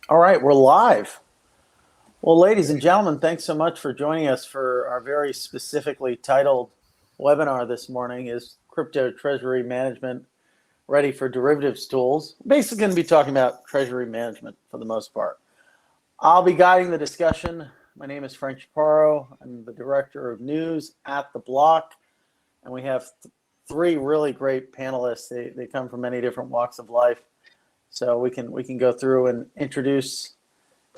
All right, we're live. Well, ladies and gentlemen, thanks so much for joining us for our very specifically titled webinar this morning is Crypto Treasury Management Ready for Derivatives Tools. Basically going to be talking about treasury management for the most part. I'll be guiding the discussion. My name is Frank Chaparro. I'm the Director of News at The Block, and we have three really great panelists. They come from many different walks of life. So we can go through and introduce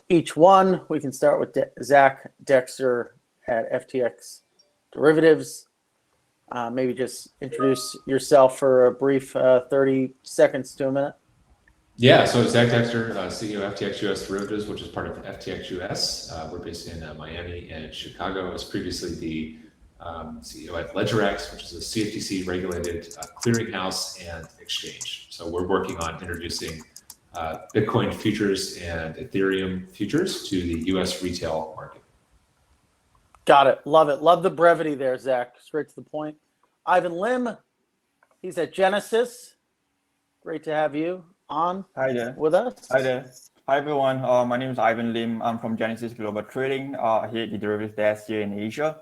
each one. We can start with Zach Dexter at FTX Derivatives. Maybe just introduce yourself for a brief 30 seconds to a minute. Yeah, so Zach Dexter, CEO of FTX US Derivatives, which is part of FTX US. We're based in Miami and Chicago. I was previously the CEO at LedgerX, which is a CFTC regulated clearinghouse and exchange. So we're working on introducing Bitcoin futures and Ethereum futures to the US retail market. Got it. Love it. Love the brevity there, Zach. Straight to the point. Ivan Lim, he's at Genesis. Great to have you on Hi there. with us. Hi there. Hi everyone. My name is Ivan Lim. I'm from Genesis Global Trading. Here at the derivatives desk here in Asia.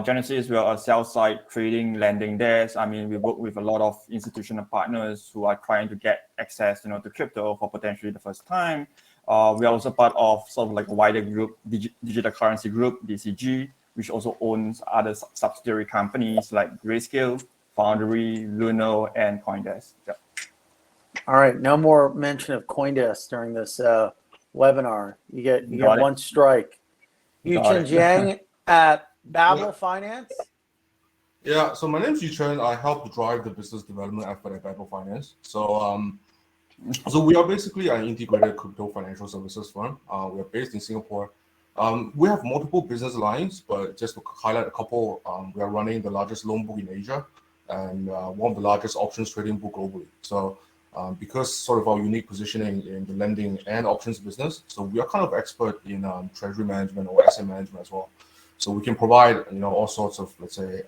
Genesis, we are a sell-side trading lending desk. I mean, we work with a lot of institutional partners who are trying to get access, to crypto for potentially the first time. We are also part of sort of like a wider group, digital currency group, DCG, which also owns other subsidiary companies like Grayscale, Foundry, Luno, and CoinDesk. Yeah. All right, no more mention of CoinDesk during this webinar. You get one strike. Yuchen Jiang at Babel Finance. Yeah, so my name is Yuchen. I help drive the business development effort at Babel Finance. So we are basically an integrated crypto financial services firm. We are based in Singapore. We have multiple business lines, but just to highlight a couple, we are running the largest loan book in Asia and one of the largest options trading book globally. So because sort of our unique positioning in the lending and options business, so we are kind of expert in treasury management or asset management as well. So we can provide all sorts of, let's say,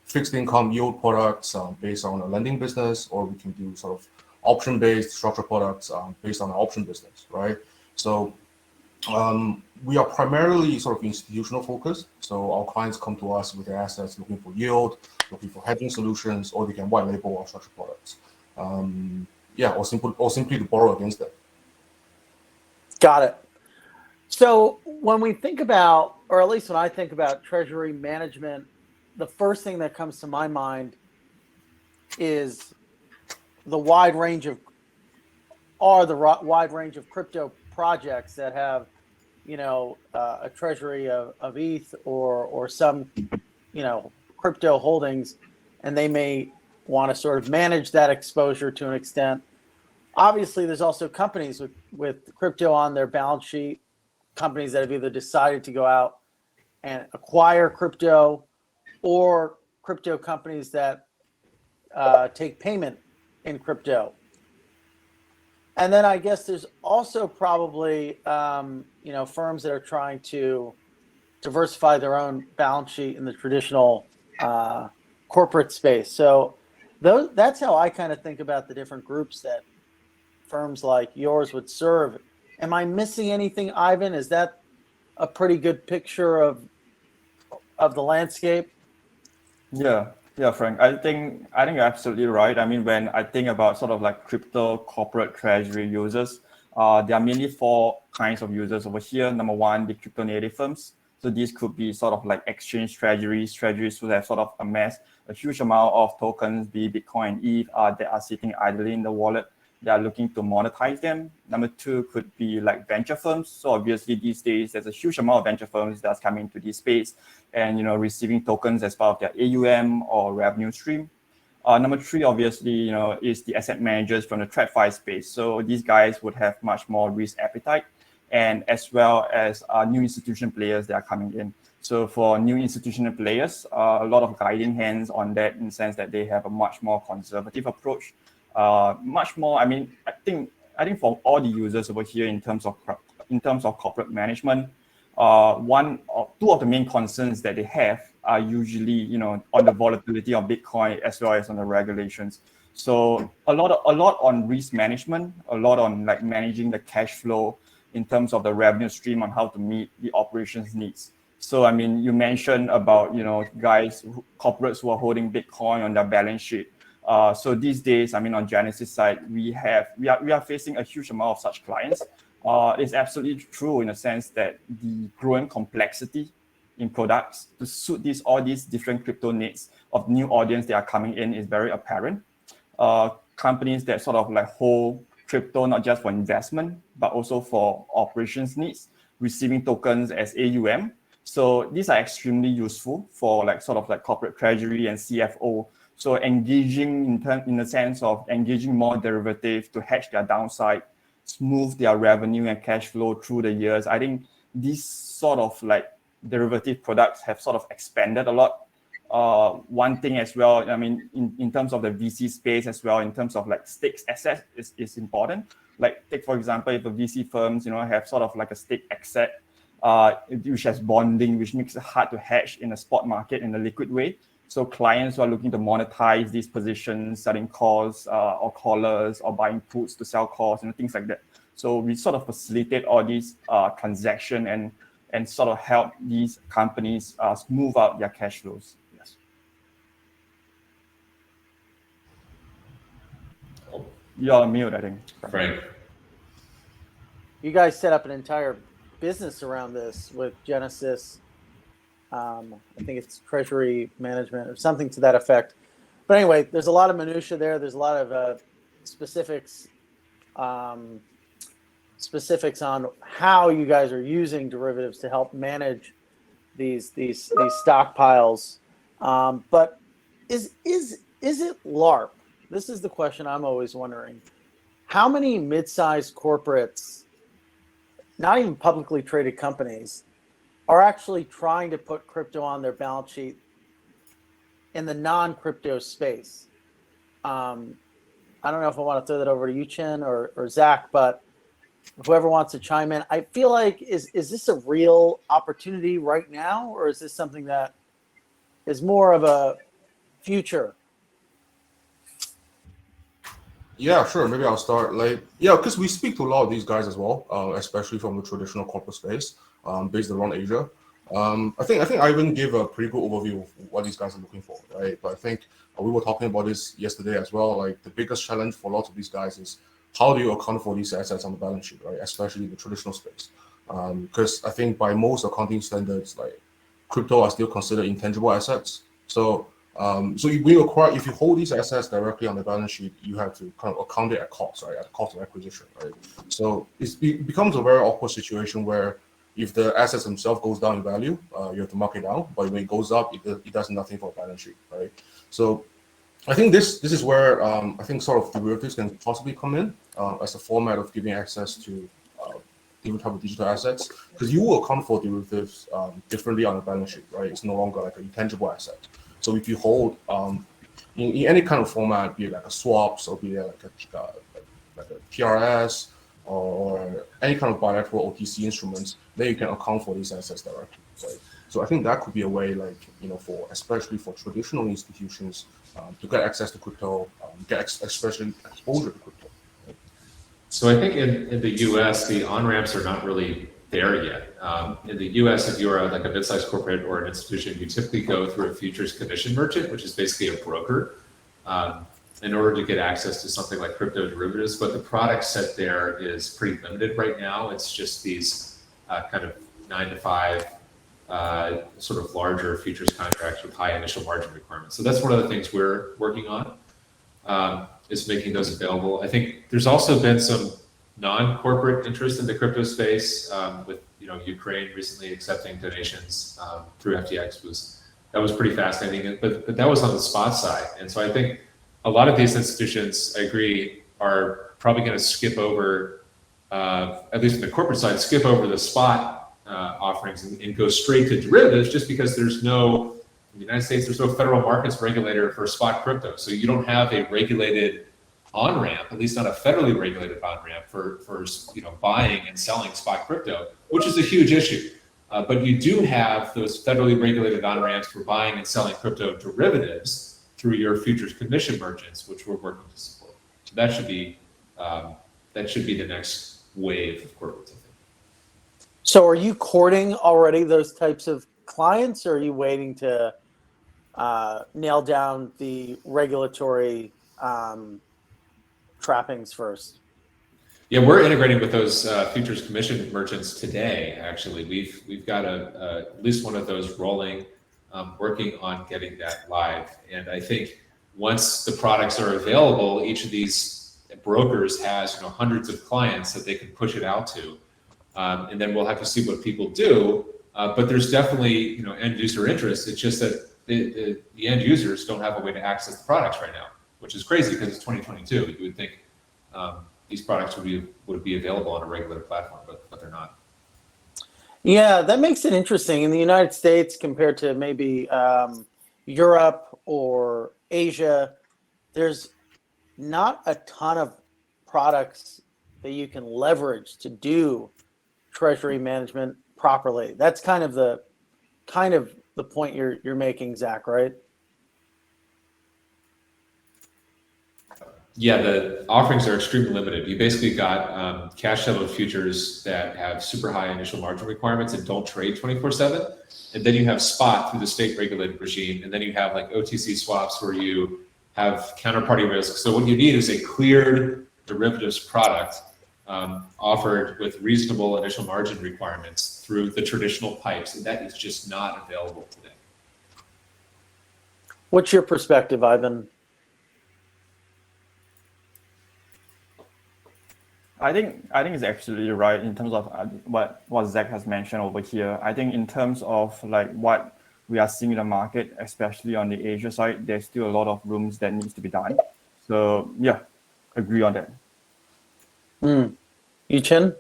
fixed income yield products based on a lending business, or we can do sort of option-based structured products based on our option business, right? So we are primarily sort of institutional focused. So our clients come to us with their assets looking for yield, looking for hedging solutions, or they can white label our structured products. Or simply to borrow against them. Got it. So when we think about, or at least when I think about treasury management, the first thing that comes to my mind is the wide range of crypto projects that have, a treasury of ETH or some, crypto holdings, and they may want to sort of manage that exposure to an extent. Obviously, there's also companies with crypto on their balance sheet, companies that have either decided to go out and acquire crypto or crypto companies that take payment in crypto. And then I guess there's also probably, firms that are trying to diversify their own balance sheet in the traditional corporate space. So that's how I kind of think about the different groups that firms like yours would serve. Am I missing anything, Ivan? Is that a pretty good picture of the landscape? Yeah, Frank. I think you're absolutely right. I mean, when I think about sort of like crypto corporate treasury users, there are mainly four kinds of users over here. Number one, the crypto native firms. So these could be sort of like exchange treasuries who have sort of amassed a huge amount of tokens, be Bitcoin and ETH, that are sitting idly in the wallet. They are looking to monetize them. Number two could be like venture firms. So obviously these days there's a huge amount of venture firms that's coming into this space and receiving tokens as part of their AUM or revenue stream. Number three, obviously, is the asset managers from the TradFi space. So these guys would have much more risk appetite, and as well as new institutional players that are coming in. So for new institutional players, a lot of guiding hands on that in the sense that they have a much more conservative approach. Much more. I mean, I think for all the users over here in terms of corporate management, two of the main concerns that they have are usually on the volatility of Bitcoin as well as on the regulations. So a lot on risk management, a lot on like managing the cash flow in terms of the revenue stream on how to meet the operations needs. So I mean, you mentioned about corporates who are holding Bitcoin on their balance sheet. So these days, I mean, on Genesis side, we are facing a huge amount of such clients. It's absolutely true in the sense that the growing complexity in products to suit all these different crypto needs of new audience that are coming in is very apparent. Companies that sort of like hold crypto not just for investment but also for operations needs, receiving tokens as AUM. So these are extremely useful for like sort of like corporate treasury and CFO. So engaging in the sense of engaging more derivatives to hedge their downside, smooth their revenue and cash flow through the years. I think these sort of like derivative products have sort of expanded a lot. One thing as well, I mean, in terms of the VC space as well, in terms of like stakes asset is important. Like take for example, if the VC firms, have sort of like a stake asset, which has bonding, which makes it hard to hedge in the spot market in a liquid way. So clients who are looking to monetize these positions, selling calls or callers or buying puts to sell calls and things like that. So we sort of facilitate all these transaction and sort of help these companies smooth out their cash flows. Yes. You're on mute, I think. Frank. You guys set up an entire business around this with Genesis. I think it's treasury management or something to that effect. But anyway, there's a lot of minutia there. There's a lot of specifics on how you guys are using derivatives to help manage these stockpiles. But is it LARP? This is the question I'm always wondering. How many mid-sized corporates, not even publicly traded companies, are actually trying to put crypto on their balance sheet in the non-crypto space? I don't know if I want to throw that over to Yuchen or Zach, but whoever wants to chime in, I feel like is this a real opportunity right now, or is this something that is more of a future? Yeah, sure. Maybe I'll start. Because we speak to a lot of these guys as well, especially from the traditional corporate space, based around Asia. I think Ivan gave a pretty good overview of what these guys are looking for, right? But I think we were talking about this yesterday as well. Like the biggest challenge for lots of these guys is how do you account for these assets on the balance sheet, right? Especially the traditional space, because I think by most accounting standards, like crypto are still considered intangible assets. So if you hold these assets directly on the balance sheet, you have to kind of account it at cost, right? At the cost of acquisition, right? So it becomes a very awkward situation where if the assets themselves goes down in value, you have to mark it down. But when it goes up, it does nothing for a balance sheet, right? So I think this is where I think sort of derivatives can possibly come in as a format of giving access to different type of digital assets, because you will account for derivatives differently on the balance sheet, right? It's no longer like an intangible asset. So if you hold in any kind of format, be it like a swaps or be it like a PRS or any kind of bilateral OTC instruments, then you can account for these assets directly, right? So I think that could be a way, especially for traditional institutions to get access to crypto, especially exposure to crypto. Right? So I think in the US, the on-ramps are not really there yet. In the US, if you're like a mid-sized corporate or an institution, you typically go through a futures commission merchant, which is basically a broker, in order to get access to something like crypto derivatives. But the product set there is pretty limited right now. It's just these kind of 9 to 5 sort of larger futures contracts with high initial margin requirements. So that's one of the things we're working on, is making those available. I think there's also been some non-corporate interest in the crypto space, with Ukraine recently accepting donations through FTX. That was pretty fascinating, but that was on the spot side. And so I think a lot of these institutions, I agree, are probably going to skip over, at least on the corporate side, skip over the spot offerings and go straight to derivatives, just because in the United States, there's no federal markets regulator for spot crypto. So you don't have a regulated on-ramp, at least not a federally regulated on-ramp for buying and selling spot crypto, which is a huge issue. But you do have those federally regulated on-ramps for buying and selling crypto derivatives through your futures commission merchants, which we're working to support. So that should be the next wave of corporates, I think. So are you courting already those types of clients, or are you waiting to nail down the regulatory trappings first? Yeah, we're integrating with those futures commission merchants today. Actually, we've got at least one of those rolling, working on getting that live. And I think once the products are available, each of these brokers has hundreds of clients that they can push it out to, and then we'll have to see what people do. But there's definitely end user interest. It's just that the end users don't have a way to access the products right now, which is crazy because it's 2022. You would think these products would be available on a regular platform, but they're not. Yeah, that makes it interesting. In the United States, compared to maybe Europe or Asia, there's not a ton of products that you can leverage to do treasury management properly. That's kind of the point you're making, Zach, right? Yeah, the offerings are extremely limited. You basically got cash settled futures that have super high initial margin requirements and don't trade 24/7. And then you have spot through the state regulated regime. And then you have like OTC swaps where you have counterparty risk. So what you need is a cleared derivatives product offered with reasonable initial margin requirements through the traditional pipes. And that is just not available today. What's your perspective, Ivan? I think it's absolutely right in terms of what Zach has mentioned over here. I think in terms of like what we are seeing in the market, especially on the Asia side, there's still a lot of rooms that needs to be done. So yeah, agree on that. Yuchen?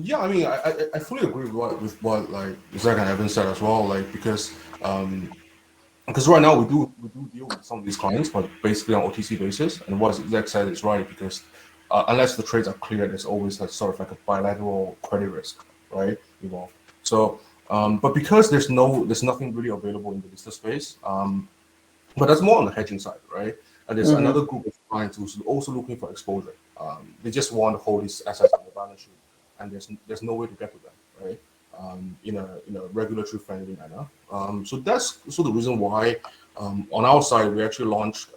Yeah, I mean, I fully agree with what like Zach and Evan said as well. Like because right now we do deal with some of these clients, but basically on OTC basis. And what Zach said is right because unless the trades are clear, there's always like sort of like a bilateral credit risk, right, involved. So, but because there's nothing really available in the listed space, but that's more on the hedging side, right? And there's another group of clients who's also looking for exposure. They just want to hold these assets on the balance sheet, and there's no way to get to them, right? In a regulatory friendly manner. So that's the reason why on our side we actually launched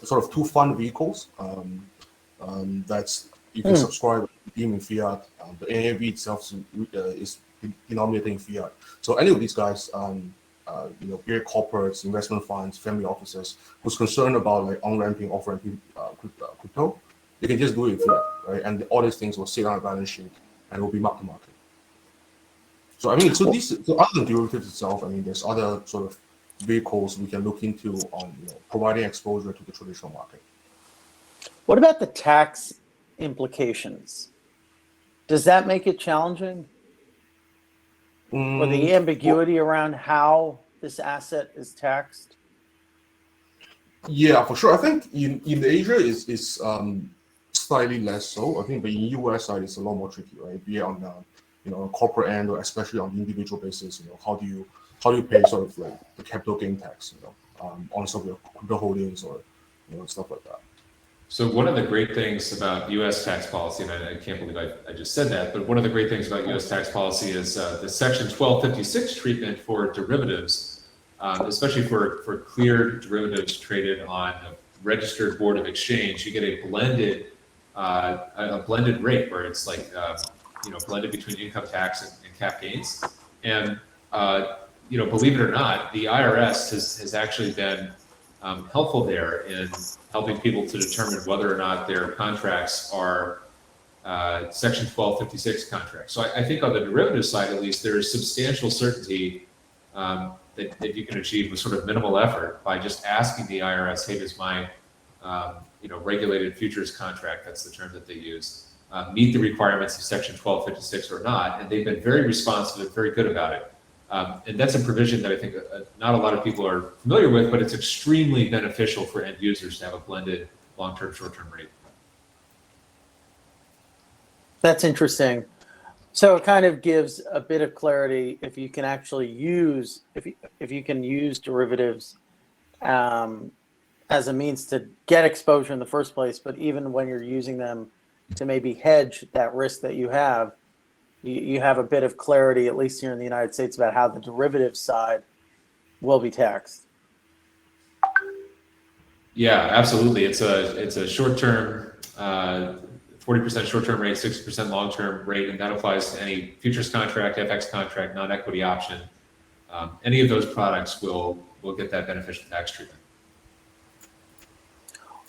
sort of two fund vehicles. That's you can subscribe, redeem in fiat. The NAV itself is denominated in fiat. So any of these guys, be it corporates, investment funds, family offices, who's concerned about like on-ramping, off-ramping crypto, they can just do it in fiat, right? And all these things will sit on a balance sheet and will be mark to market. So I mean, so other than derivatives itself, I mean, there's other sort of vehicles we can look into on providing exposure to the traditional market. What about the tax implications? Does that make it challenging? Or the ambiguity around how this asset is taxed? Yeah, for sure. I think in Asia is slightly less so. I think, but in US side it's a lot more tricky, right? Be it on the corporate end or especially on the individual basis. How do you pay sort of like the capital gain tax? On some of your crypto holdings or stuff like that. So one of the great things about U.S. tax policy, and I can't believe I just said that, but one of the great things about U.S. tax policy is the Section 1256 treatment for derivatives, especially for cleared derivatives traded on a registered board of exchange. You get a blended rate where it's like blended between income tax and cap gains. And believe it or not, the IRS has actually been helpful there in helping people to determine whether or not their contracts are Section 1256 contracts. So I think on the derivative side, at least, there is substantial certainty that you can achieve with sort of minimal effort by just asking the IRS, hey, does my regulated futures contract, that's the term that they use, meet the requirements of Section 1256 or not? And they've been very responsive and very good about it. And that's a provision that I think not a lot of people are familiar with, but it's extremely beneficial for end users to have a blended long-term, short-term rate. That's interesting. So it kind of gives a bit of clarity if you can actually use if you can use derivatives as a means to get exposure in the first place, but even when you're using them to maybe hedge that risk that you have a bit of clarity, at least here in the United States, about how the derivative side will be taxed. Yeah, absolutely. It's a short-term, 40% short-term rate, 60% long-term rate, and that applies to any futures contract, FX contract, non-equity option. Any of those products will get that beneficial tax treatment.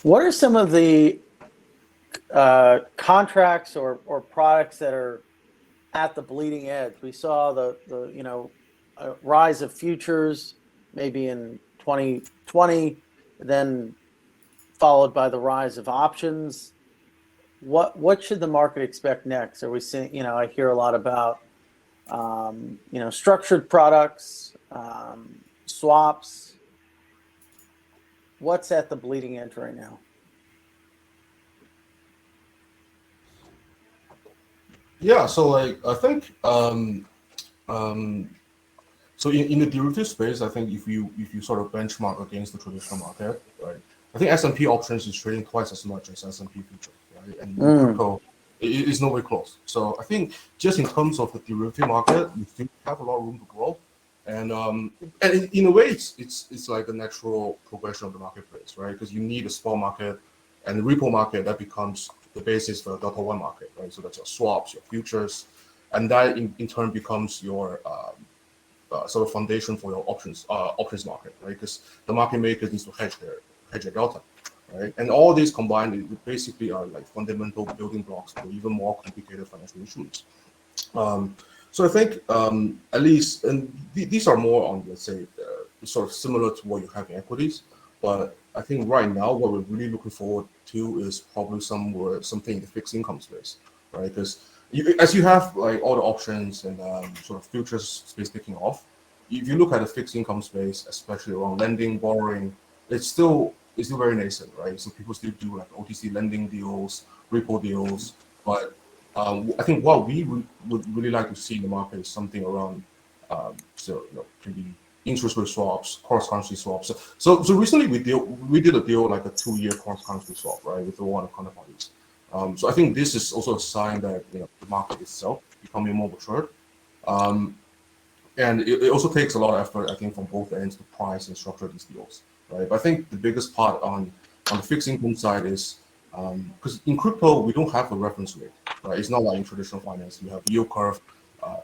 What are some of the contracts or products that are at the bleeding edge? We saw the rise of futures maybe in 2020, then followed by the rise of options. What should the market expect next? Are we seeing? I hear a lot about structured products, swaps. What's at the bleeding edge right now? Yeah, so I think so in the derivative space, I think if you sort of benchmark against the traditional market, right? I think S&P options is trading twice as much as S&P futures, right? And crypto is nowhere close. So I think just in terms of the derivative market, we still have a lot of room to grow. And in a way, it's like a natural progression of the marketplace, right? Because you need a spot market and the repo market that becomes the basis for the Delta One market, right? So that's your swaps, your futures, and that in turn becomes your sort of foundation for your options market, right? Because the market maker needs to hedge their delta, right? And all these combined, it basically are like fundamental building blocks for even more complicated financial instruments. So I think at least, and these are more on, let's say, sort of similar to what you have in equities, but I think right now what we're really looking forward to is probably something in the fixed income space, right? Because as you have like all the options and sort of futures space taking off, if you look at the fixed income space, especially around lending, borrowing, it's still very nascent, right? So people still do like OTC lending deals, repo deals, but I think what we would really like to see in the market is something around, can be interest rate swaps, cross currency swaps. So recently we did a deal like a 2-year cross currency swap, right, with one of the counterparties. So I think this is also a sign that the market itself becoming more matured, and it also takes a lot of effort, I think, from both ends to price and structure these deals, right? But I think the biggest part on the fixed income side is because in crypto we don't have a reference rate, right? It's not like in traditional finance you have yield curve,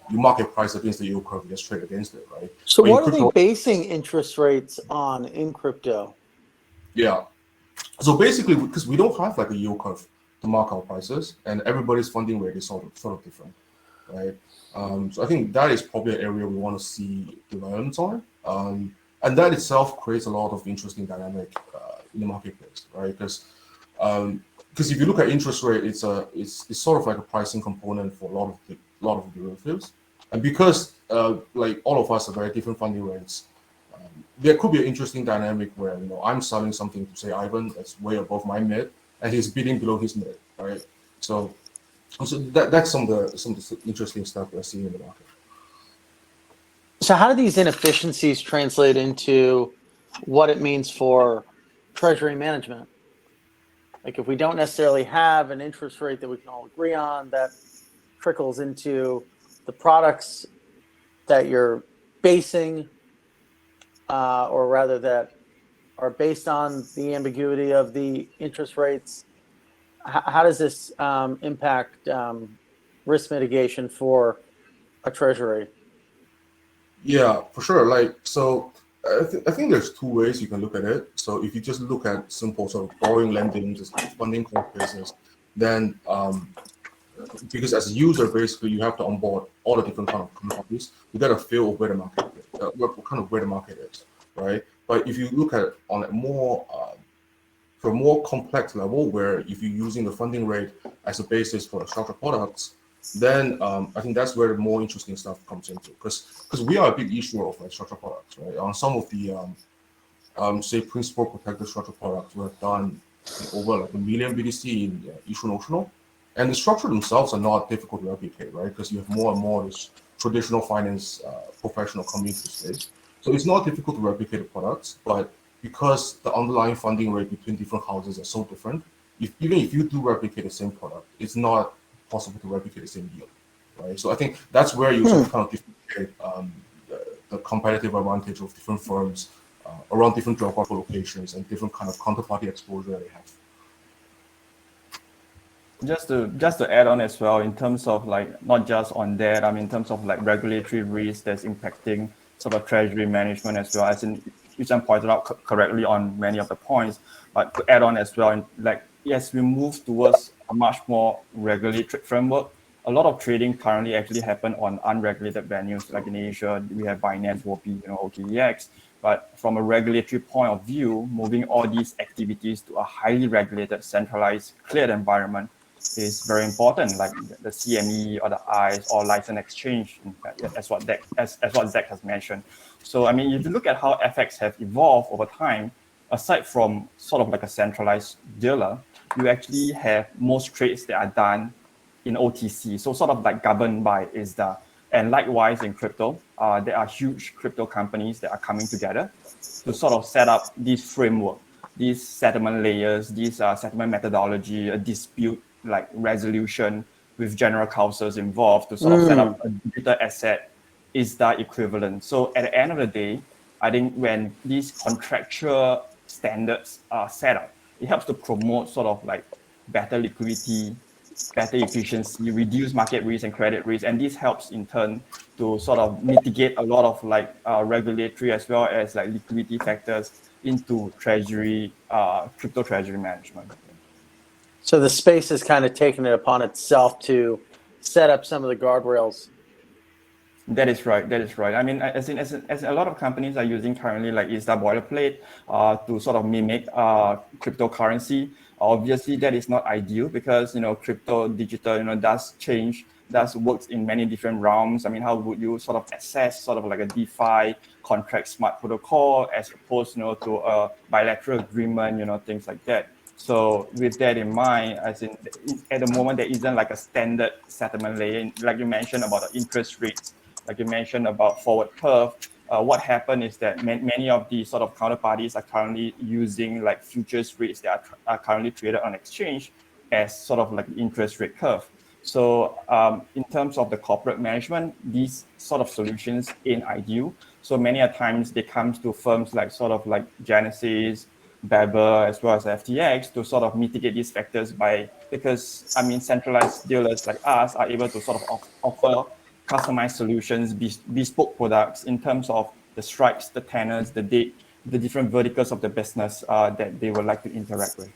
you market price against the yield curve, you just trade against it, right? So but what are they basing interest rates on in crypto? Yeah. So basically, because we don't have like a yield curve to mark our prices, and everybody's funding rate is sort of different, right? So I think that is probably an area we want to see developments on, and that itself creates a lot of interesting dynamic in the marketplace, right? Because if you look at interest rate, it's sort of like a pricing component for a lot of derivatives, and because like all of us have very different funding rates. There could be an interesting dynamic where I'm selling something to say Ivan that's way above my mid, and he's bidding below his mid, right? So that's some of the interesting stuff we're seeing in the market. So how do these inefficiencies translate into what it means for treasury management? Like if we don't necessarily have an interest rate that we can all agree on, that trickles into the products that you're basing, or rather that are based on the ambiguity of the interest rates. How does this impact risk mitigation for a treasury? Yeah, for sure. Like, so I think there's two ways you can look at it. So if you just look at simple sort of borrowing, lending, just funding cost basis, then because as a user, basically you have to onboard all the different kind of companies. You get a feel of where the market where the market is, right? But if you look at it on a more for a more complex level, where if you're using the funding rate as a basis for the structured products, then I think that's where the more interesting stuff comes into, because we are a big issuer of like structured products, right? On some of the say principal protected structured products, we have done over like 1 million BTC in issue notional, And the structure themselves are not difficult to replicate, right? Because you have more and more this traditional finance professional coming into the space. So it's not difficult to replicate the products, but because the underlying funding rate between different houses are so different, even if you do replicate the same product, it's not possible to replicate the same yield, right? So I think that's where you sort of kind of differentiate the competitive advantage of different firms around different geographical locations and different kind of counterparty exposure that they have. Just to add on as well, in terms of like not just on that, I mean in terms of like regulatory risk that's impacting sort of treasury management as well. As in Yuchen pointed out correctly on many of the points, but to add on as well, and like yes, we move towards a much more regulatory framework. A lot of trading currently actually happen on unregulated venues, like in Asia, we have Binance, WOPI, OKEX. But from a regulatory point of view, moving all these activities to a highly regulated, centralized, cleared environment is very important, like the CME or the ICE or license exchange, as what Zach has mentioned. So, I mean, if you look at how FX have evolved over time, aside from sort of like a centralized dealer, you actually have most trades that are done in OTC, so sort of like governed by ISDA. And likewise in crypto, there are huge crypto companies that are coming together to sort of set up this framework, these settlement layers, these settlement methodology, a dispute like resolution with general counsels involved to sort of set up a digital asset ISDA equivalent. So at the end of the day, I think when these contractual standards are set up, it helps to promote sort of like better liquidity, better efficiency, reduce market risk and credit risk. And this helps in turn to sort of mitigate a lot of like regulatory as well as like liquidity factors into treasury, crypto treasury management. So the space has kind of taken it upon itself to set up some of the guardrails. That is right. That is right. I mean, as a lot of companies are using currently like ISDA boilerplate to sort of mimic cryptocurrency. Obviously, that is not ideal because crypto digital does change, does works in many different realms. I mean, how would you sort of assess sort of like a DeFi contract smart protocol as opposed to a bilateral agreement, things like that. So with that in mind, as in at the moment there isn't like a standard settlement layer, like you mentioned about the interest rates, like you mentioned about forward curve. What happened is that many of the sort of counterparties are currently using like futures rates that are currently traded on exchange as sort of like the interest rate curve. So in terms of the corporate management, these sort of solutions ain't ideal. So many a times they come to firms like sort of like Genesis, Babel, as well as FTX to sort of mitigate these factors because I mean, centralized dealers like us are able to sort of offer customized solutions, bespoke products in terms of the stripes, the tenors, the date, the different verticals of the business that they would like to interact with.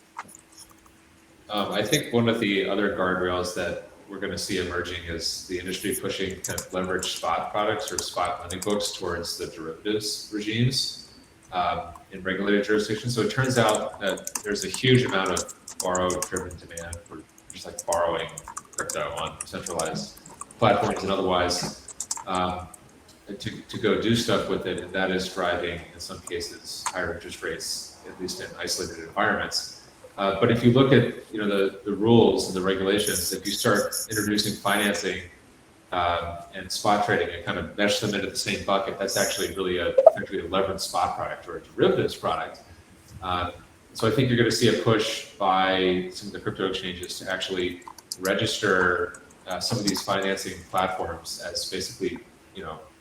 I think one of the other guardrails that we're going to see emerging is the industry pushing kind of leveraged spot products or spot lending books towards the derivatives regimes in regulated jurisdictions. So it turns out that there's a huge amount of borrow-driven demand for just like borrowing crypto on centralized platforms and otherwise to go do stuff with it, and that is driving in some cases higher interest rates, at least in isolated environments. But if you look at the rules and the regulations, if you start introducing financing and spot trading and kind of mesh them into the same bucket, that's actually really effectively a leveraged spot product or a derivatives product. So I think you're going to see a push by some of the crypto exchanges to actually register some of these financing platforms as basically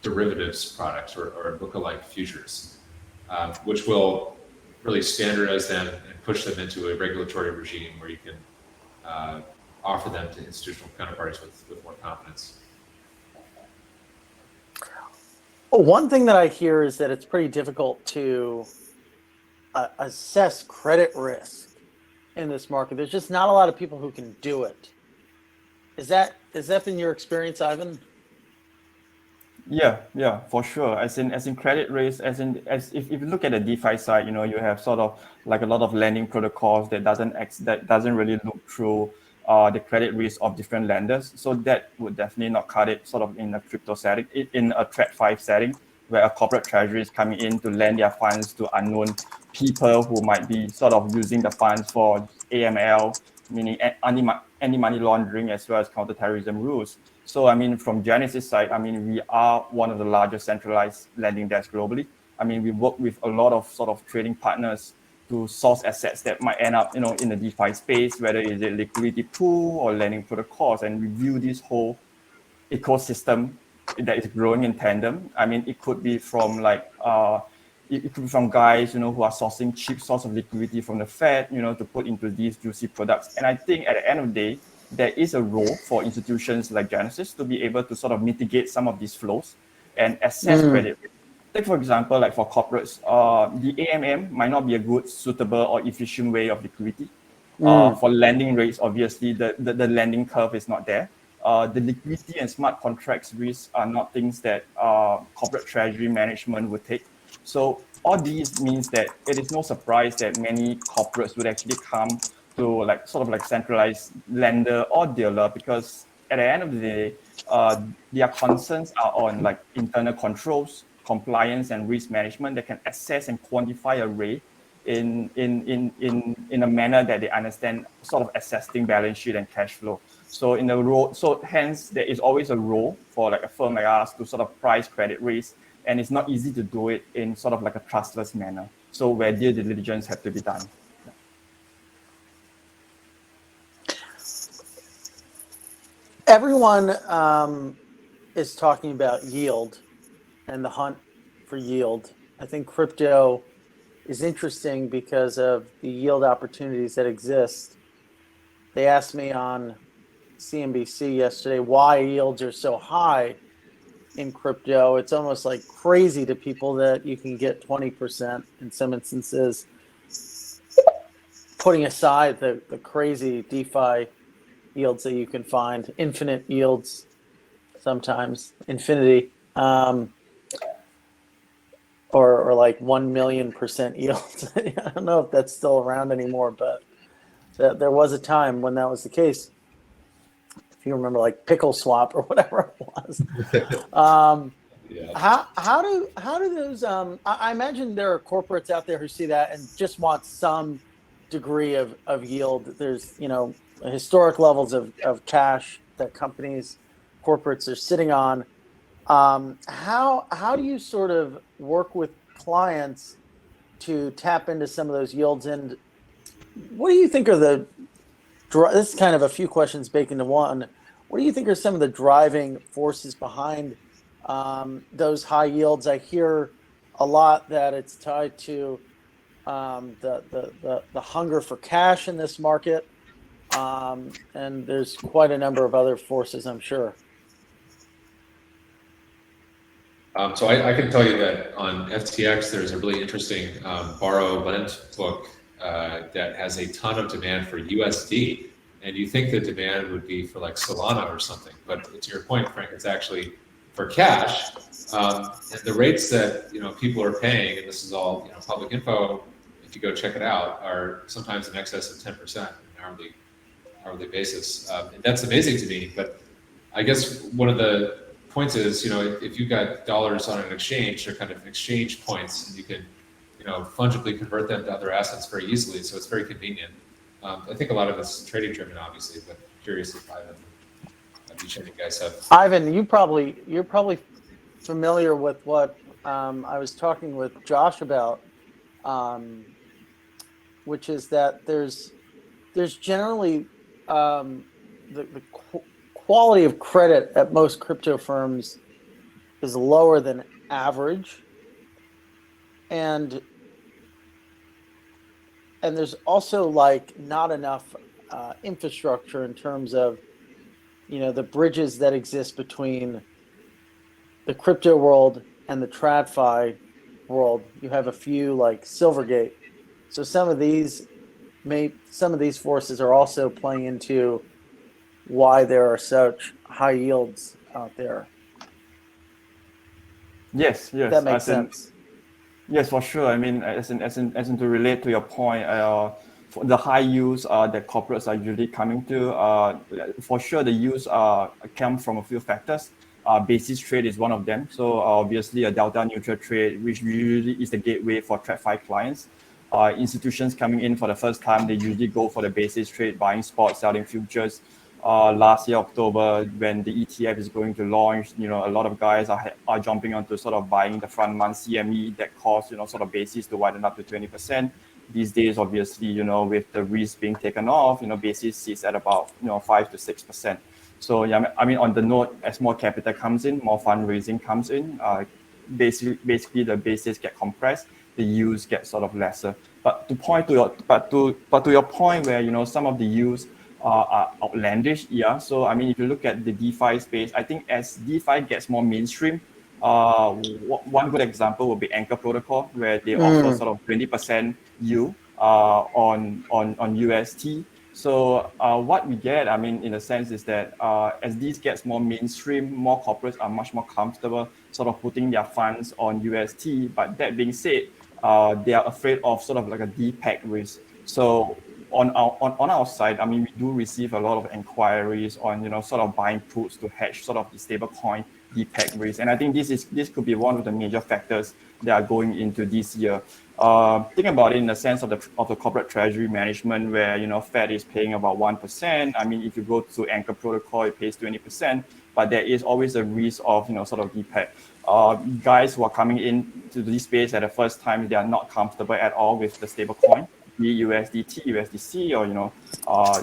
derivatives products or lookalike futures, which will really standardize them and push them into a regulatory regime where you can offer them to institutional counterparties with more confidence. One thing that I hear is that it's pretty difficult to assess credit risk in this market. There's just not a lot of people who can do it. Has that been your experience, Ivan? Yeah, for sure. As in credit risk, as if you look at the DeFi side, you have sort of like a lot of lending protocols that doesn't really look through the credit risk of different lenders. So that would definitely not cut it sort of in a crypto setting, in a TradFi setting, where a corporate treasury is coming in to lend their funds to unknown people who might be sort of using the funds for AML, meaning anti-money laundering as well as counterterrorism rules. So, I mean, from Genesis side, I mean, we are one of the largest centralized lending desks globally. I mean, we work with a lot of sort of trading partners to source assets that might end up, in the DeFi space, whether it's a liquidity pool or lending protocols, and review this whole ecosystem that is growing in tandem. I mean, it could be from it could be from guys, who are sourcing cheap source of liquidity from the Fed, to put into these juicy products. And I think at the end of the day, there is a role for institutions like Genesis to be able to sort of mitigate some of these flows and assess credit. Take, for example, like for corporates, the AMM might not be a good, suitable, or efficient way of liquidity. For lending rates, obviously, the lending curve is not there. The liquidity and smart contracts risks are not things that corporate treasury management would take. So all these means that it is no surprise that many corporates would actually come to centralized lender or dealer, because at the end of the day, their concerns are on like internal controls, compliance, and risk management that can assess and quantify a rate in a manner that they understand, sort of assessing balance sheet and cash flow. So hence there is always a role for like a firm like us to sort of price credit risk, and it's not easy to do it in sort of like a trustless manner. So where due diligence have to be done. Everyone is talking about yield and the hunt for yield. I think crypto is interesting because of the yield opportunities that exist. They asked me on CNBC yesterday why yields are so high in crypto. It's almost like crazy to people that you can get 20% in some instances, putting aside the crazy DeFi yields that you can find, infinite yields, sometimes infinity, or like 1,000,000% yields. I don't know if that's still around anymore, but there was a time when that was the case. If you remember, like Pickle Swap or whatever it was. How do those? I imagine there are corporates out there who see that and just want some degree of yield. There's historic levels of cash that corporates are sitting on. How do you sort of work with clients to tap into some of those yields? And what do you think are this is kind of a few questions baked into one. What do you think are some of the driving forces behind those high yields? I hear a lot that it's tied to the hunger for cash in this market, and there's quite a number of other forces, I'm sure. So I can tell you that on FTX, there's a really interesting borrow lend book that has a ton of demand for USD. And you think the demand would be for like Solana or something, but to your point, Frank, it's actually for cash. And the rates that people are paying, and this is all public info, if you go check it out, are sometimes in excess of 10% on an hourly basis. And that's amazing to me. But I guess one of the points is, if you've got dollars on an exchange, they're kind of exchange points, and you can fungibly convert them to other assets very easily. So it's very convenient. I think a lot of it's trading driven, obviously, but curious if Ivan, Yuchen, you guys have. Ivan, you're probably familiar with what I was talking with Josh about, which is that there's generally the quality of credit at most crypto firms is lower than average, and there's also like not enough infrastructure in terms of the bridges that exist between the crypto world and the TradFi world. You have a few like Silvergate, so some of these forces are also playing into why there are such high yields out there. Yes, that makes sense. Yes, for sure. I mean, as in to relate to your point, for the high yields that corporates are usually coming to, for sure the yields come from a few factors. Basis trade is one of them. So obviously a delta neutral trade, which usually is the gateway for TradFi clients. institutions coming in for the first time, they usually go for the basis trade, buying spot, selling futures. Last year, October, when the ETF is going to launch, a lot of guys are jumping onto sort of buying the front month CME that caused, sort of basis to widen up to 20%. These days, obviously, with the risk being taken off, basis sits at about, 5 to 6%. So, yeah, I mean, on the note, as more capital comes in, more fundraising comes in, basically the basis get compressed, the yields get sort of lesser. But to your point where, some of the yields are outlandish, yeah. So I mean, if you look at the DeFi space, I think as DeFi gets more mainstream, one good example would be Anchor Protocol, where they offer sort of 20% yield on UST. So what we get, I mean, in a sense, is that as these gets more mainstream, more corporates are much more comfortable sort of putting their funds on UST. But that being said, they are afraid of sort of like a DPEG risk. So on our side, I mean, we do receive a lot of inquiries on, sort of buying puts to hedge sort of the stablecoin DPEG risk. And I think this could be one of the major factors that are going into this year. Think about it in the sense of the corporate treasury management, where Fed is paying about 1%. I mean, if you go to Anchor Protocol, it pays 20%, but there is always a risk of sort of DPEG. Guys who are coming into this space at the first time, they are not comfortable at all with the stablecoin, be USDT, USDC, or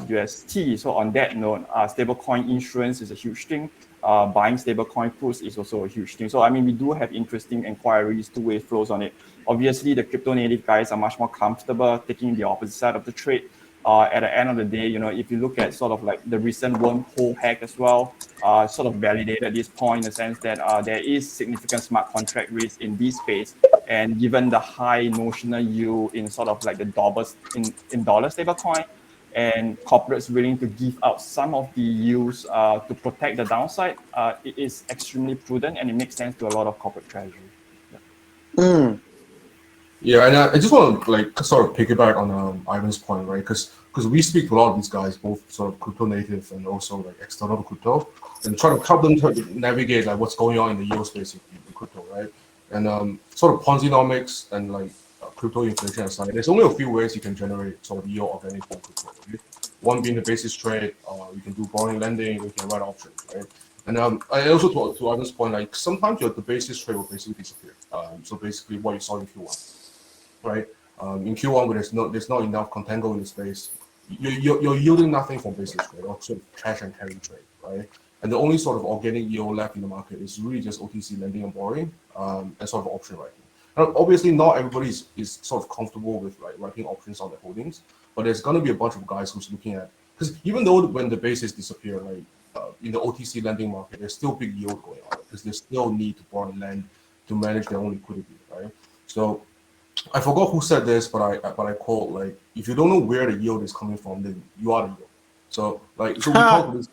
UST. So on that note, stablecoin insurance is a huge thing. Buying stablecoin puts is also a huge thing. So I mean, we do have interesting inquiries, two-way flows on it. Obviously, the crypto native guys are much more comfortable taking the opposite side of the trade. At the end of the day, if you look at sort of like the recent wormhole hack as well, sort of validated this point in the sense that there is significant smart contract risk in this space. And given the high notional yield in sort of like the dollars in dollar stablecoin, and corporates willing to give out some of the yields to protect the downside, it is extremely prudent and it makes sense to a lot of corporate treasury. Yeah, and I just want to like sort of piggyback on Ivan's point, right? Because we speak to a lot of these guys, both sort of crypto native and also like external to crypto, and try to help them to navigate like what's going on in the yield space in crypto, right? And sort of Ponzi-nomics and like crypto inflation aside, there's only a few ways you can generate sort of yield organically in crypto. Right? One being the basis trade, you can do borrowing, lending, you can write options, right? And I also to Ivan's point, like sometimes the basis trade will basically disappear. So basically, what you saw in Q1. Right, in Q1 where there's not enough contango in the space, you're yielding nothing from basis trade or sort of cash and carry trade, right? And the only sort of organic yield left in the market is really just OTC lending and borrowing, and sort of option writing. And obviously, not everybody is sort of comfortable with like writing options on their holdings, but there's gonna be a bunch of guys who's looking at, because even though when the basis disappear, like in the OTC lending market, there's still big yield going on because they still need to borrow and lend to manage their own liquidity, right? So I forgot who said this, but I quote, like, if you don't know where the yield is coming from, then you are the yield. So we talk to this,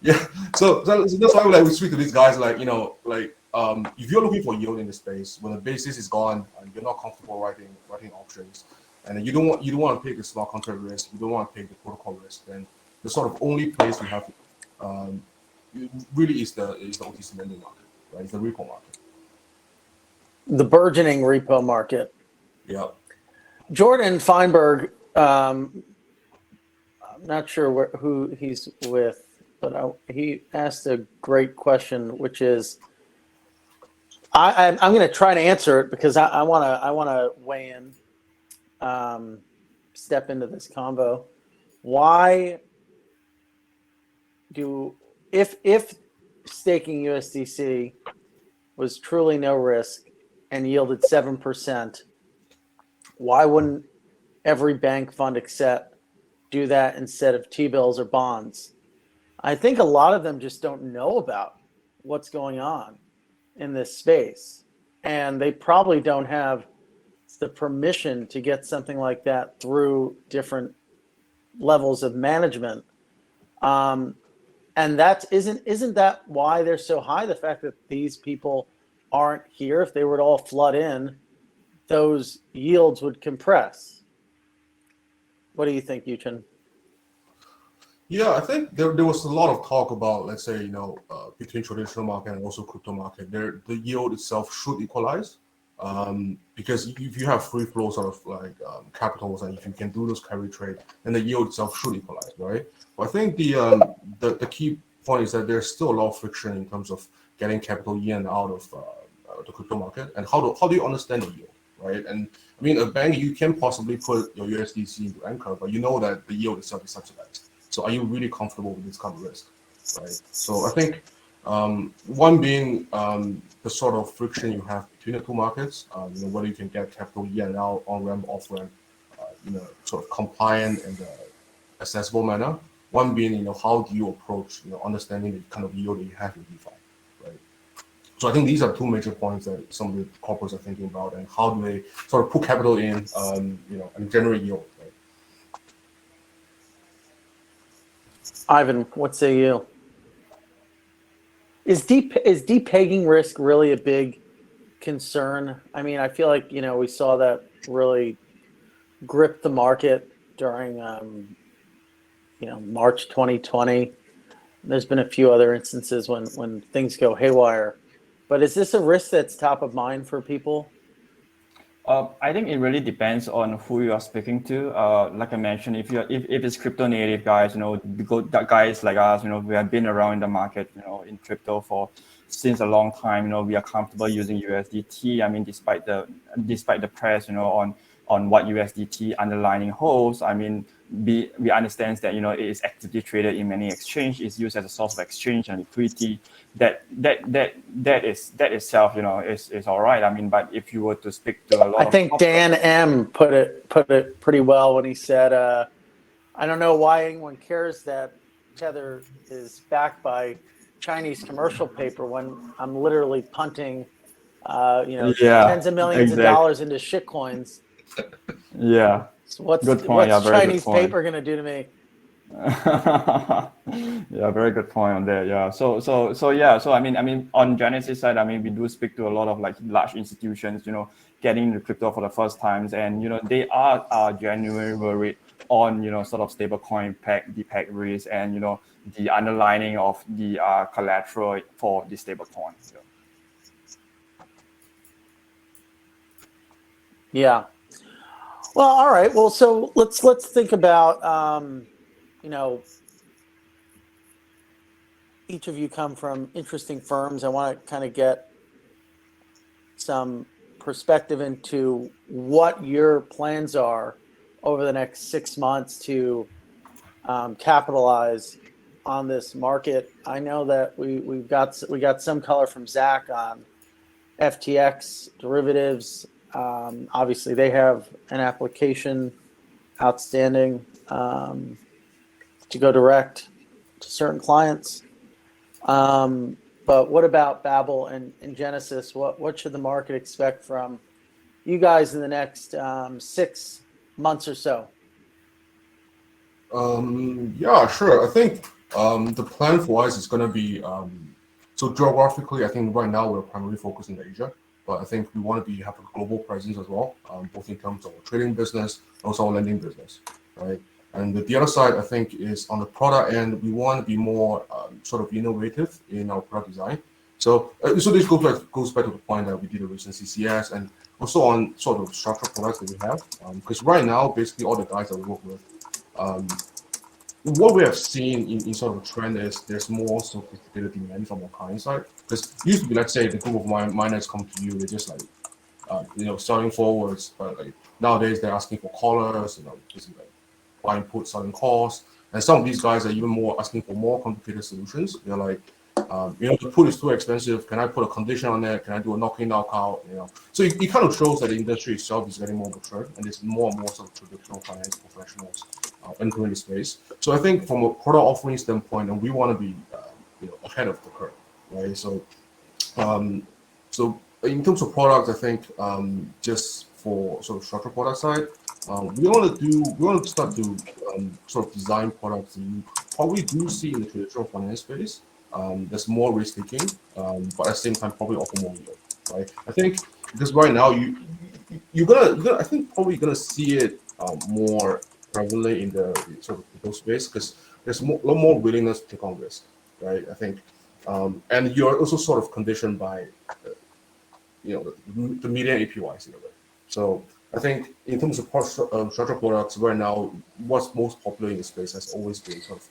yeah. So that's why we speak to these guys, like, if you're looking for yield in the space, when the basis is gone and you're not comfortable writing options, and you don't want to take the smart contract risk, you don't want to take the protocol risk, then the sort of only place we have really is the OTC lending market, right? It's the repo market. The burgeoning repo market. Yeah. Jordan Feinberg, I'm not sure who he's with, but he asked a great question, which is, I'm going to try to answer it because I want to weigh in, step into this convo. Why if staking USDC was truly no risk and yielded 7%, why wouldn't every bank fund accept do that instead of T-bills or bonds? I think a lot of them just don't know about what's going on in this space, and they probably don't have the permission to get something like that through different levels of management. And that isn't that why they're so high? The fact that these people aren't here, if they were to all flood in, those yields would compress. What do you think, Yuchen? Yeah, I think there was a lot of talk about, let's say, between traditional market and also crypto market, the yield itself should equalize. Because if you have free flow sort of like capitals, and if you can do those carry trade, then the yield itself should equalize, right? But I think the key point is that there's still a lot of friction in terms of getting capital in out of the crypto market, and how do you understand the yield, right? And I mean, a bank, you can possibly put your USDC into Anchor, but you know that the yield itself is subsidized. So are you really comfortable with this kind of risk, right? So I think one being the sort of friction you have between the two markets, whether you can get capital in and out, on ramp, off ramp, in a sort of compliant and accessible manner. One being, how do you approach, understanding the kind of yield that you have in DeFi, right? So I think these are two major points that some of the corporates are thinking about, and how do they sort of put capital in, and generate yield, right? Ivan, what say you? Is deep pegging risk really a big concern? I mean, I feel like we saw that really grip the market during March 2020. There's been a few other instances when things go haywire, but is this a risk that's top of mind for people? I think it really depends on who you are speaking to. Like I mentioned, if it's crypto native guys, guys like us, we have been around in the market, in crypto for since a long time. We are comfortable using USDT. I mean, despite the press, on what USDT underlying holds. I mean, we understand that it is actively traded in many exchanges. It's used as a source of exchange and liquidity. That itself, is all right. I mean, but if you were to speak to a lot, I think Dan M put it pretty well when he said, "I don't know why anyone cares that Tether is backed by Chinese commercial paper when I'm literally punting, tens of millions of dollars into shitcoins." Yeah. So what's good point. what's Very Chinese good point. paper going to do to me? Yeah, very good point on that. Yeah. So I mean, on Genesis side, I mean, we do speak to a lot of like large institutions, getting into crypto for the first times, and they are genuinely worried on sort of stablecoin peg risk, and the underlining of the collateral for the stablecoin. Yeah. Well, all right. Well, so let's think about each of you come from interesting firms. I want to kind of get some perspective into what your plans are over the next 6 months to capitalize on this market. I know that we got some color from Zach on FTX derivatives. Obviously, they have an application outstanding to go direct to certain clients. But what about Babel and Genesis? What should the market expect from you guys in the next 6 months or so? Yeah, sure. I think the plan for us is going to be so geographically. I think right now we're primarily focused in Asia, but I think we want to have a global presence as well, both in terms of our trading business, also our lending business, right? And the other side, I think, is on the product end. We want to be more sort of innovative in our product design. So this goes back to the point that we did a recent CCS, and also on sort of structured products that we have. Because right now, basically all the guys that we work with, what we have seen in sort of a trend is there's more sophisticated demand from our client side. Because used to be, let's say, the group of miners come to you, they're just like, selling forwards, but like nowadays they're asking for callers, basically like buying put, selling calls, and some of these guys are even more asking for more complicated solutions. They're like, the put is too expensive. Can I put a condition on it? Can I do a knock-in, knock-out? So it kind of shows that the industry itself is getting more mature, and there's more and more sort of traditional finance professionals entering the space. So I think from a product offering standpoint, and we want to be, ahead of the curve, right? So, so in terms of products, I think just for sort of structured product side, we want to start to sort of design products that you probably do see in the traditional finance space. There's more risk taking, but at the same time probably offer more yield, right? I think because right now you're gonna I think probably gonna see it more prevalent in the sort of crypto space because there's a lot more willingness to take on risk, right? I think, and you're also sort of conditioned by the median APYs in a way. So I think in terms of structured products right now, what's most popular in the space has always been sort of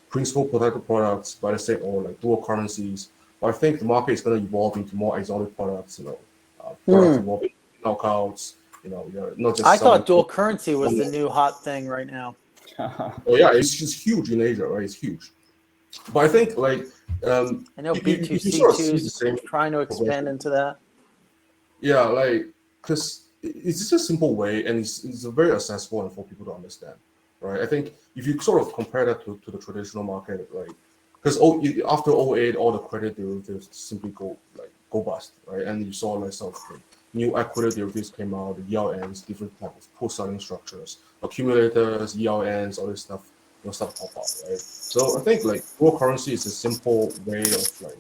principal protected products, by the same, or like dual currencies. But I think the market is going to evolve into more exotic products. Products involving knockouts. You're not just I selling. thought dual currency was the new hot thing right now. Oh yeah, it's just huge in Asia, right? It's huge. But I think like I know you sort of see the B2C2's same trying to expand progression. into that. Yeah, like because it's just a simple way, and it's a very accessible and for people to understand, right? I think if you sort of compare that to the traditional market, like because after '08, all the credit derivatives simply go bust, right? And you saw like sort of new equity derivatives came out, the ELNs, different type of post-selling structures, accumulators, ELNs, all this stuff, stuff pop up, right? So I think like dual currency is a simple way of like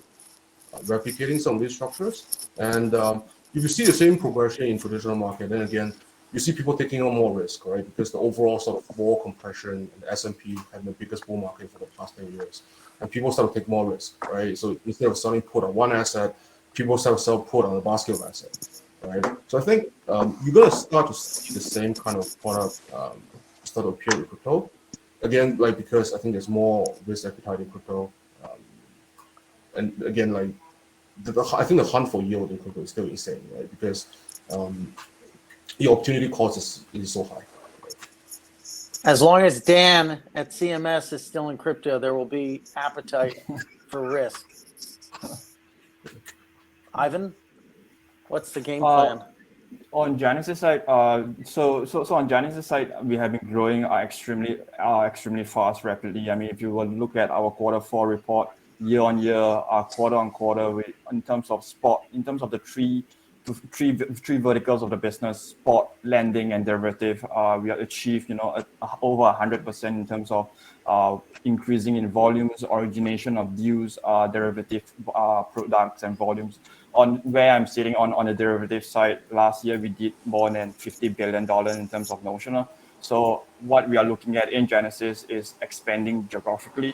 replicating some of these structures. And if you see the same progression in traditional market, then again, you see people taking on more risk, right? Because the overall sort of vol compression and the S&P had the biggest bull market for the past 10 years. And people start to take more risk, right? So instead of selling put on one asset, people start to sell put on a basket of assets, right? So I think you're going to start to see the same kind of product start to appear in crypto. Again, like because I think there's more risk appetite in crypto. And again, like I think the hunt for yield in crypto is still insane, right? Because the opportunity cost is so high. As long as Dan at CMS is still in crypto, there will be appetite for risk. Ivan, what's the game plan? On Genesis side, so on Genesis side, we have been growing extremely fast, rapidly. I mean, if you will look at our Q4 report, year on year, quarter on quarter, in terms of the three verticals of the business, spot, lending, and derivative, we have achieved over 100% in terms of increasing in volumes, origination of deals, derivative products and volumes. On where I'm sitting on the derivative side, last year we did more than $50 billion in terms of notional. So what we are looking at in Genesis is expanding geographically.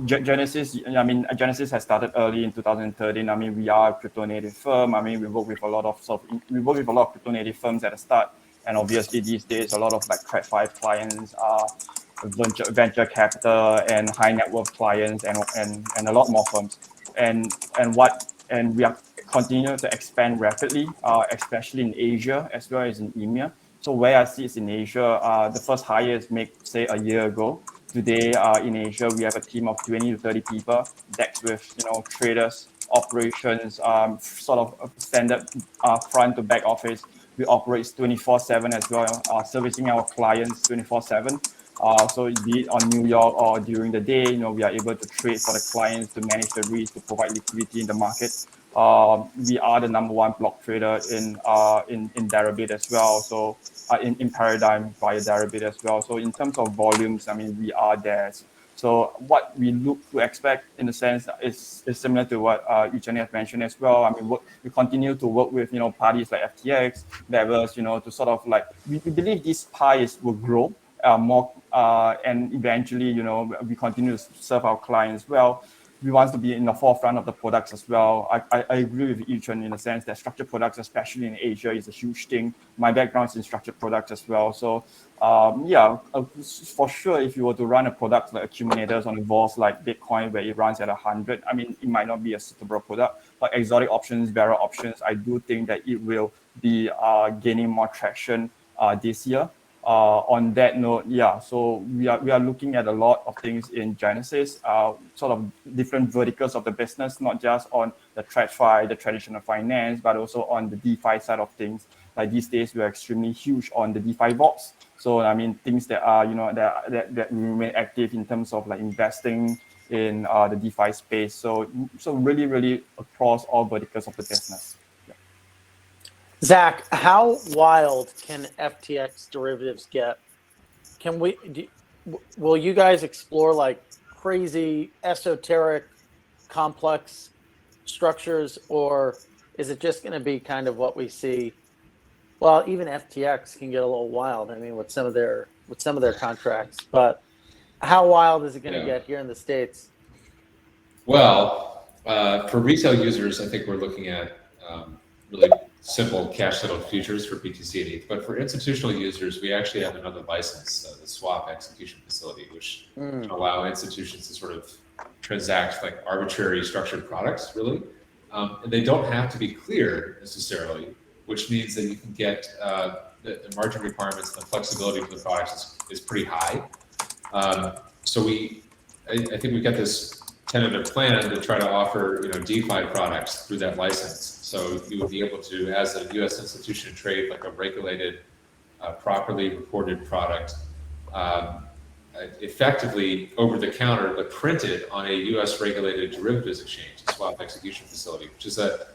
Genesis has started early in 2013. I mean, we are a crypto native firm. I mean, we work with a lot of crypto native firms at the start, and obviously these days a lot of like TradFi clients, venture capital and high net worth clients, and a lot more firms. And we are continuing to expand rapidly, especially in Asia as well as in EMEA. So where I see is in Asia, the first hire is made, say, a year ago. Today, in Asia, we have a team of 20 to 30 people, decks with traders, operations, sort of standard front to back office. We operate 24/7 as well, servicing our clients 24/7. So be it on New York or during the day, we are able to trade for the clients, to manage the risk, to provide liquidity in the market. We are the number one block trader in Deribit as well. So in Paradigm via Deribit as well. So in terms of volumes, I mean, we are there. So what we look to expect in a sense is similar to what Yuchen has mentioned as well. I mean, we continue to work with parties like FTX, Babel, to sort of like we believe these pies will grow more, and eventually, we continue to serve our clients well. We want to be in the forefront of the products as well. I agree with Yuchen in the sense that structured products, especially in Asia, is a huge thing. My background is in structured products as well. So for sure, if you were to run a product like accumulators on a vaults like Bitcoin, where it runs at 100, I mean, it might not be a suitable product. But exotic options, barrel options, I do think that it will be gaining more traction this year. On that note, so we are looking at a lot of things in Genesis, sort of different verticals of the business, not just on the TradFi, the traditional finance, but also on the DeFi side of things. Like these days, we are extremely huge on the DeFi vaults. So I mean, things that are that remain active in terms of like investing in the DeFi space. So really across all verticals of the business. Zach, how wild can FTX derivatives get? Will you guys explore like crazy, esoteric, complex structures, or is it just going to be kind of what we see? Well, even FTX can get a little wild. I mean, with some of their contracts, but how wild is it going to get here in the States? Well, for retail users, I think we're looking at really simple cash settled futures for BTC and ETH. But for institutional users, we actually have another license, the swap execution facility, which can allow institutions to sort of transact like arbitrary structured products, really. And they don't have to be cleared necessarily, which means that you can get the margin requirements and the flexibility for the products is pretty high. So I think we've got this tentative plan to try to offer DeFi products through that license. So you would be able to, as a U.S. institution, trade like a regulated, properly reported product, effectively over the counter, but printed on a U.S. regulated derivatives exchange, a swap execution facility, which is a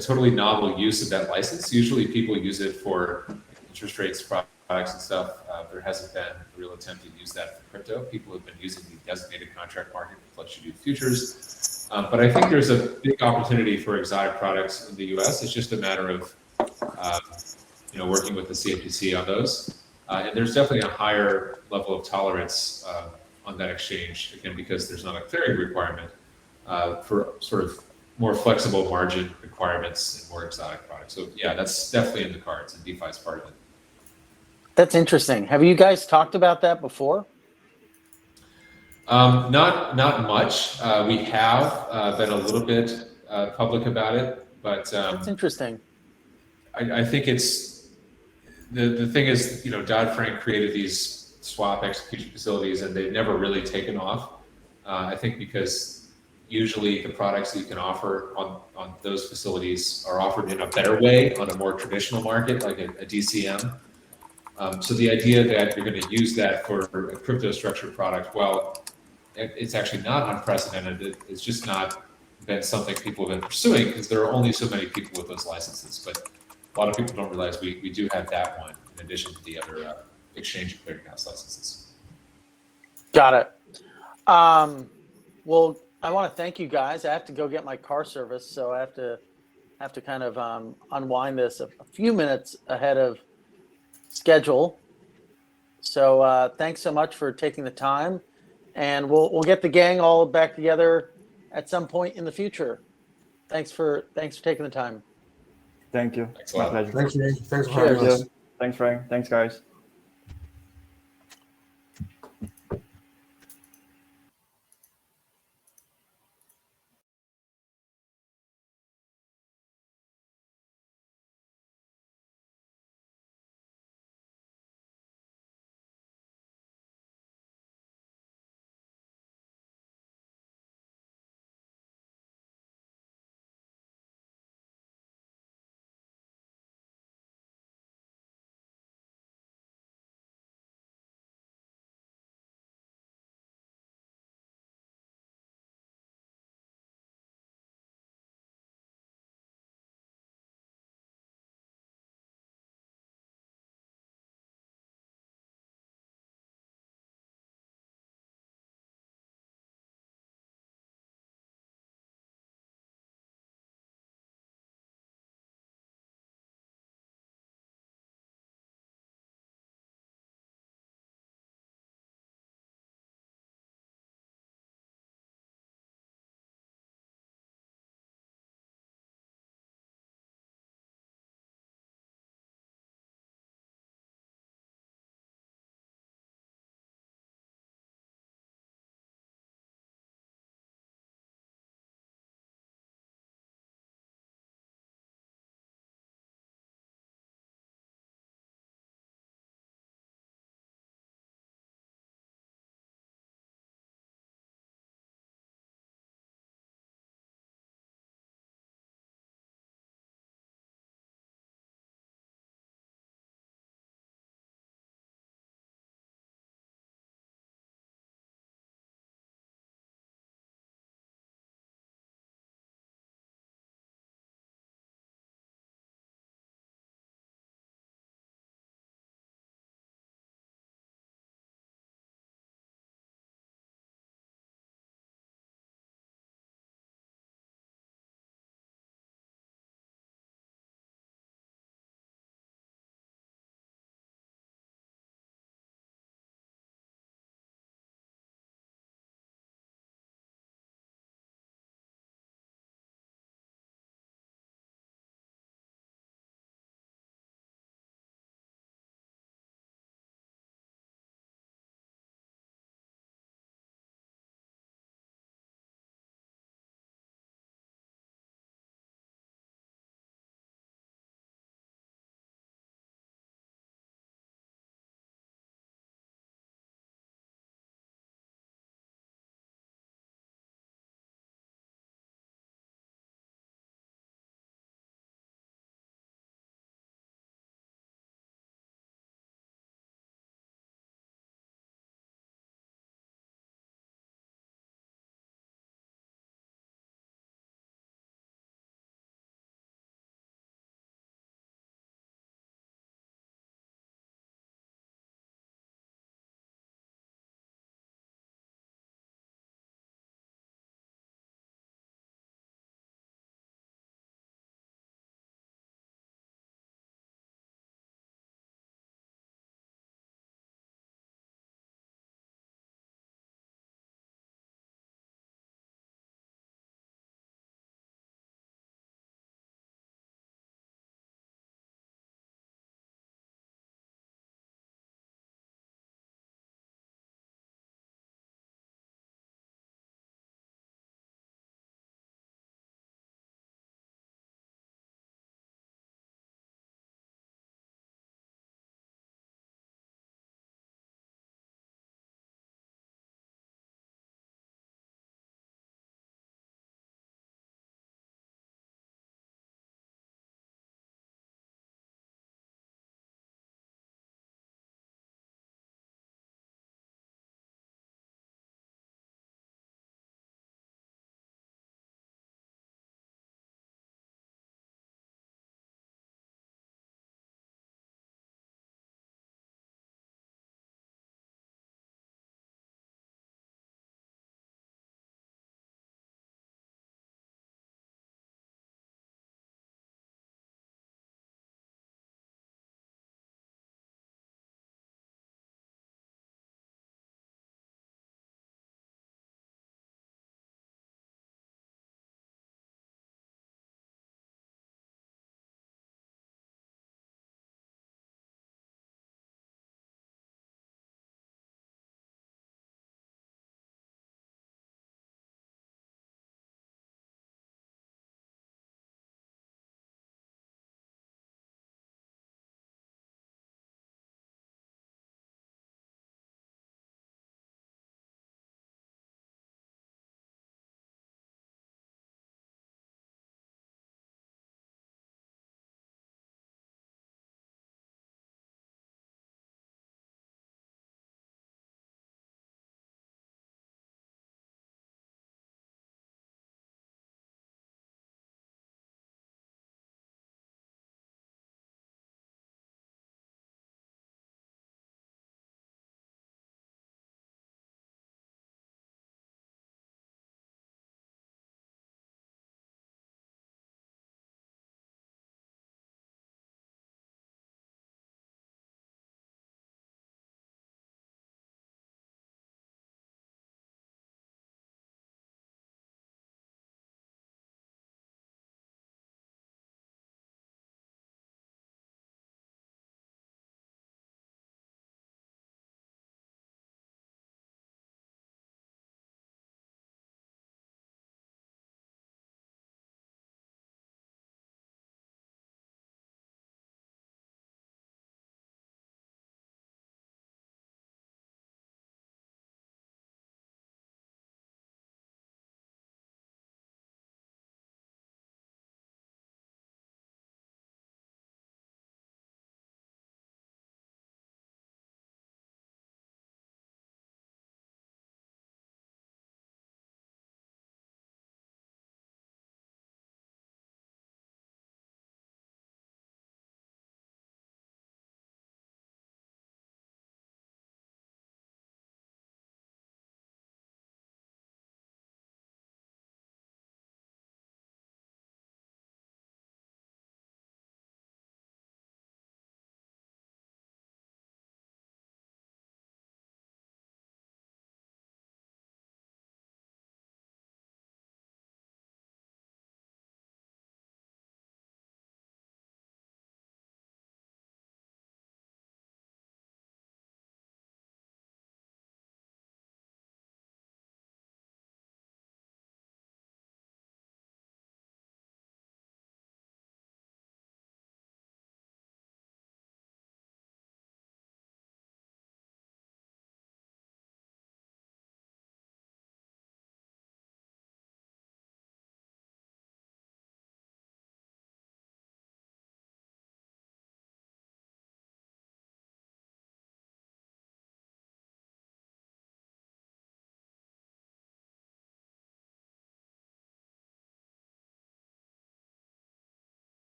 totally novel use of that license. Usually people use it for interest rates products and stuff. There hasn't been a real attempt to use that for crypto. People have been using the designated contract market, which lets you do futures. But I think there's a big opportunity for exotic products in the US. It's just a matter of working with the CFTC on those. And there's definitely a higher level of tolerance on that exchange, again, because there's not a clearing requirement for sort of more flexible margin requirements and more exotic products. So yeah, that's definitely in the cards, and DeFi is part of it. That's interesting. Have you guys talked about that before? Not much. We have been a little bit public about it, but That's interesting. I think it's the thing is, Dodd-Frank created these swap execution facilities, and they've never really taken off. I think because usually the products that you can offer on those facilities are offered in a better way on a more traditional market, like a DCM. So the idea that you're going to use that for a crypto structured product, well, it's actually not unprecedented. It's just not been something people have been pursuing because there are only so many people with those licenses. But a lot of people don't realize we do have that one in addition to the other exchange and clearinghouse licenses. Got it. Well, I want to thank you guys. I have to go get my car serviced, so I have to kind of unwind this a few minutes ahead of schedule. So thanks so much for taking the time, and we'll get the gang all back together at some point in the future. Thanks for taking the time. Thank you. Thanks a My lot. pleasure. Thanks, Frank. Thanks for having us. Thanks, Frank. Thanks, guys.